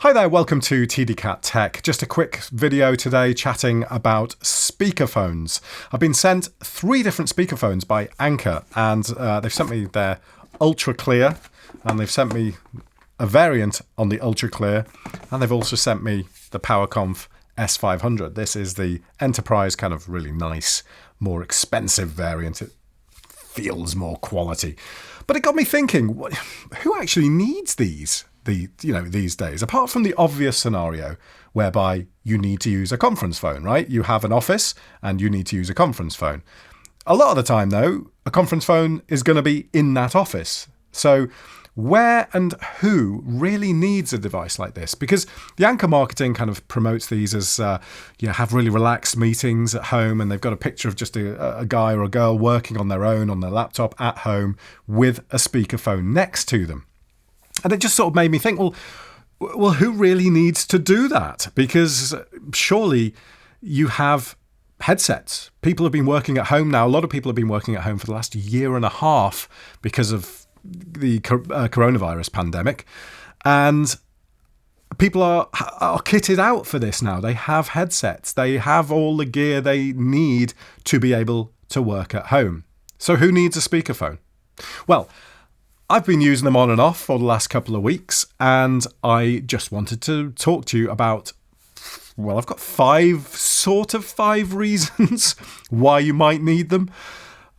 Hi there, welcome to TDCat Tech. Just a quick video today chatting about speakerphones. I've been sent 3 different speakerphones by Anker, and they've sent me their ultra clear, and they've sent me a variant on the ultra clear, and they've also sent me the PowerConf S500. This is the enterprise, kind of really nice, more expensive variant. It feels more quality. But it got me thinking, who actually needs these days, apart from the obvious scenario whereby you need to use a conference phone, right? You have an office and you need to use a conference phone. A lot of the time, though, a conference phone is going to be in that office. So where and who really needs a device like this? Because the Anker marketing kind of promotes these as, have really relaxed meetings at home, and they've got a picture of just a guy or a girl working on their own on their laptop at home with a speakerphone next to them. And it just sort of made me think, well, who really needs to do that? Because surely you have headsets. People have been working at home now. A lot of people have been working at home for the last year and a half because of the coronavirus pandemic. And people are kitted out for this now. They have headsets. They have all the gear they need to be able to work at home. So who needs a speakerphone? Well, I've been using them on and off for the last couple of weeks, and I just wanted to talk to you about, I've got 5 reasons why you might need them.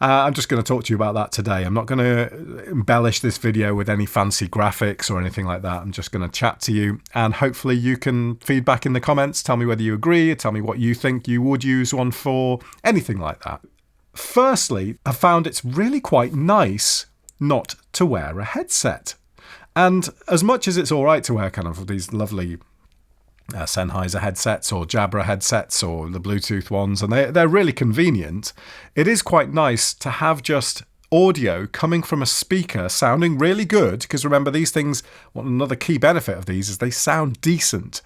I'm just going to talk to you about that today. I'm not going to embellish this video with any fancy graphics or anything like that. I'm just going to chat to you, and hopefully you can feedback in the comments. Tell me whether you agree, tell me what you think you would use one for, anything like that. Firstly, I found it's really quite nice not to wear a headset. And as much as it's all right to wear kind of these lovely Sennheiser headsets or Jabra headsets or the Bluetooth ones, and they're really convenient, it is quite nice to have just audio coming from a speaker sounding really good, because remember, these things, another key benefit of these is they sound decent.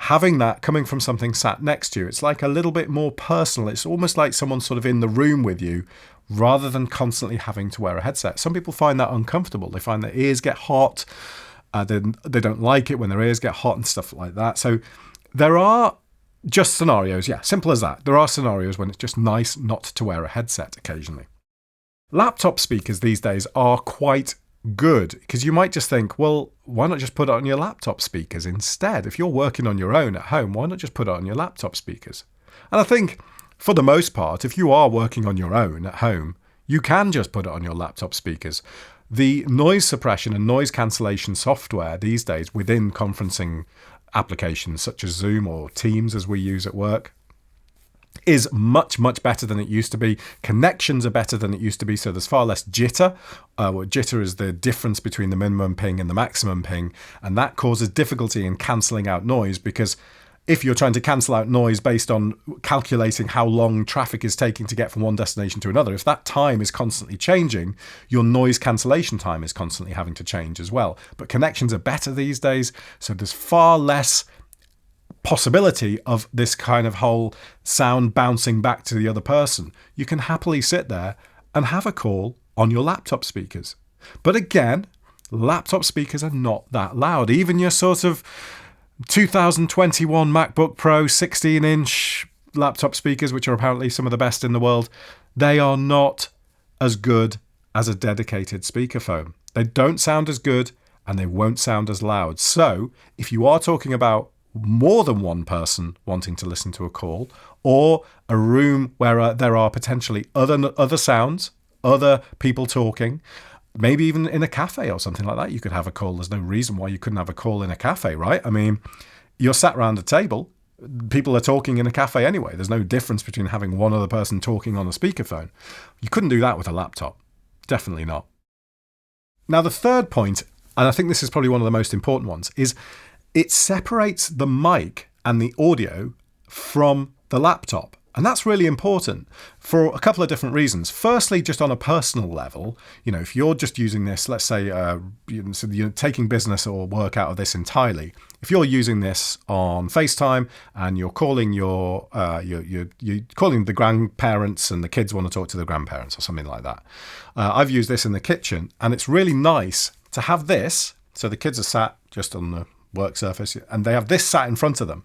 Having that coming from something sat next to you, it's like a little bit more personal. It's almost like someone's sort of in the room with you, rather than constantly having to wear a headset. Some people find that uncomfortable. They find their ears get hot. They don't like it when their ears get hot and stuff like that. So there are just scenarios, simple as that. There are scenarios when it's just nice not to wear a headset occasionally. Laptop speakers these days are quite good, because you might just think, well, why not just put it on your laptop speakers instead? If you're working on your own at home, why not just put it on your laptop speakers? And I think, for the most part, if you are working on your own at home, you can just put it on your laptop speakers. The noise suppression and noise cancellation software these days within conferencing applications such as Zoom or Teams, as we use at work, is much, much better than it used to be. Connections are better than it used to be, so there's far less jitter. Jitter is the difference between the minimum ping and the maximum ping, and that causes difficulty in cancelling out noise, because if you're trying to cancel out noise based on calculating how long traffic is taking to get from one destination to another, if that time is constantly changing, your noise cancellation time is constantly having to change as well. But connections are better these days, so there's far less possibility of this kind of whole sound bouncing back to the other person. You can happily sit there and have a call on your laptop speakers. But again, laptop speakers are not that loud. Even your sort of 2021 MacBook Pro 16-inch laptop speakers, which are apparently some of the best in the world, they are not as good as a dedicated speakerphone. They don't sound as good, and they won't sound as loud. So if you are talking about more than one person wanting to listen to a call, or a room where there are potentially other sounds, other people talking, maybe even in a cafe or something like that, you could have a call. There's no reason why you couldn't have a call in a cafe, right? I mean, you're sat around a table. People are talking in a cafe anyway. There's no difference between having one other person talking on a speakerphone. You couldn't do that with a laptop. Definitely not. Now, the third point, and I think this is probably one of the most important ones, is it separates the mic and the audio from the laptop. And that's really important for a couple of different reasons. Firstly, just on a personal level, if you're just using this, let's say you're taking business or work out of this entirely. If you're using this on FaceTime and you're calling you're calling the grandparents and the kids want to talk to the grandparents or something like that. I've used this in the kitchen, and it's really nice to have this. So the kids are sat just on the work surface, and they have this sat in front of them.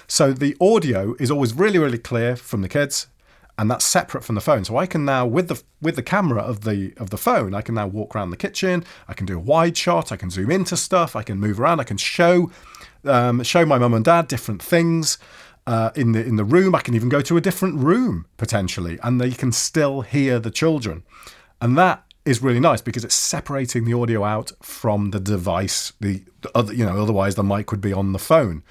So the audio is always really, really clear from the kids, and that's separate from the phone. So I can now, with the camera of the phone, I can now walk around the kitchen. I can do a wide shot. I can zoom into stuff. I can move around. I can show my mum and dad different things in the room. I can even go to a different room potentially, and they can still hear the children. And that is really nice because it's separating the audio out from the device. The other, otherwise the mic would be on the phone.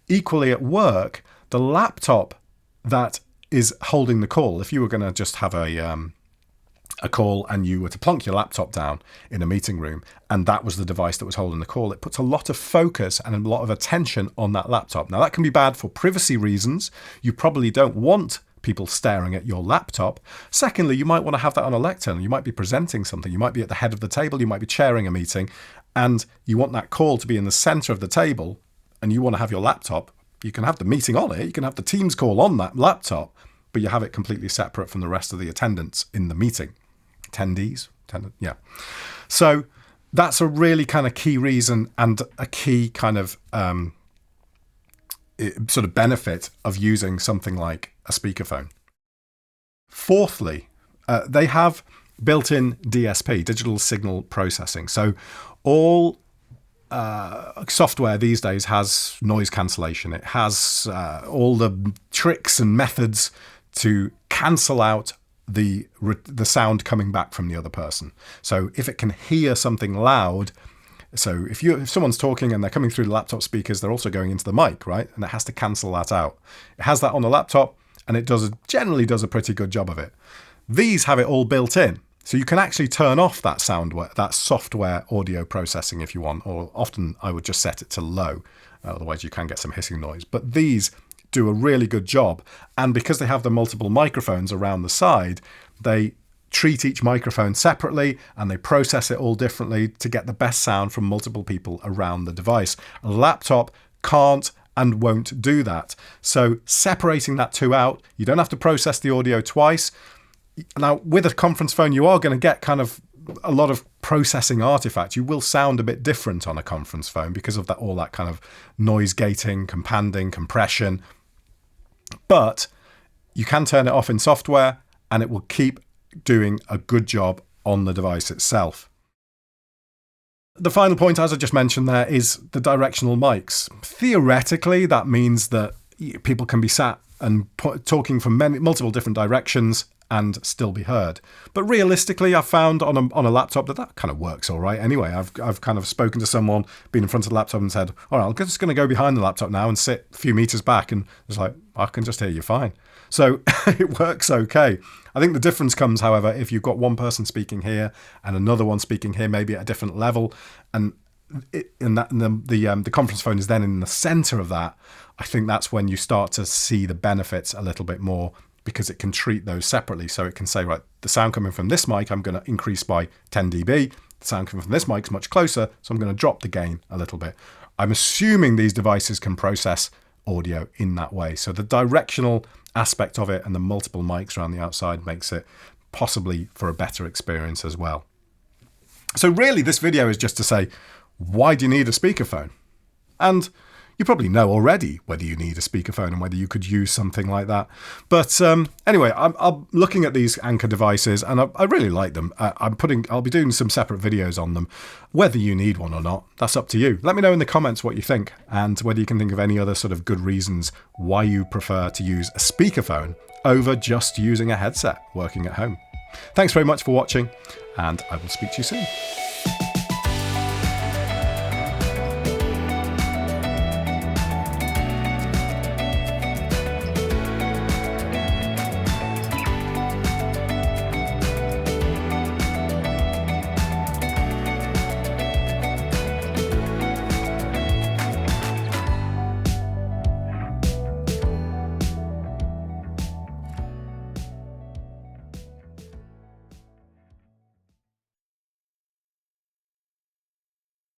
Equally at work, the laptop that is holding the call. If you were going to just have a call and you were to plonk your laptop down in a meeting room and that was the device that was holding the call, it puts a lot of focus and a lot of attention on that laptop. Now that can be bad for privacy reasons. You probably don't want people staring at your laptop. Secondly, you might want to have that on a lectern. You might be presenting something. You might be at the head of the table. You might be chairing a meeting and you want that call to be in the center of the table and you want to have your laptop. You can have the meeting on it. You can have the Teams call on that laptop, but you have it completely separate from the rest of the attendants in the meeting. Yeah. So that's a really kind of key reason and a key kind of sort of benefit of using something like a speakerphone. Fourthly, they have built-in DSP, digital signal processing. So all software these days has noise cancellation. It has all the tricks and methods to cancel out the sound coming back from the other person. So if it can hear something loud, so if someone's talking and they're coming through the laptop speakers, they're also going into the mic, right? And it has to cancel that out. It has that on the laptop, and it generally does a pretty good job of it. These have it all built in. So you can actually turn off that that software audio processing if you want, or often I would just set it to low. Otherwise you can get some hissing noise. But these do a really good job. And because they have the multiple microphones around the side, they treat each microphone separately and they process it all differently to get the best sound from multiple people around the device. A laptop can't and won't do that. So separating that two out, you don't have to process the audio twice. Now, with a conference phone, you are going to get kind of a lot of processing artifacts. You will sound a bit different on a conference phone because of all that kind of noise gating, companding, compression. But you can turn it off in software and it will keep doing a good job on the device itself. The final point, as I just mentioned there, is the directional mics. Theoretically, that means that people can be sat and talking from multiple different directions and still be heard. But realistically, I've found on a laptop that kind of works all right. Anyway, I've kind of spoken to someone, been in front of the laptop and said, all right, I'm just going to go behind the laptop now and sit a few meters back. And it's like, I can just hear you fine. So it works okay. I think the difference comes, however, if you've got one person speaking here and another one speaking here, maybe at a different level, and the conference phone is then in the center of that. I think that's when you start to see the benefits a little bit more, because it can treat those separately. So it can say, right, the sound coming from this mic, I'm going to increase by 10 dB. The sound coming from this mic is much closer, so I'm going to drop the gain a little bit. I'm assuming these devices can process audio in that way. So the directional aspect of it and the multiple mics around the outside makes it possibly for a better experience as well. So really, this video is just to say, why do you need a speakerphone? And you probably know already whether you need a speakerphone and whether you could use something like that. But anyway, I'm looking at these Anker devices and I really like them. I'll be doing some separate videos on them. Whether you need one or not, that's up to you. Let me know in the comments what you think and whether you can think of any other sort of good reasons why you prefer to use a speakerphone over just using a headset working at home. Thanks very much for watching, and I will speak to you soon.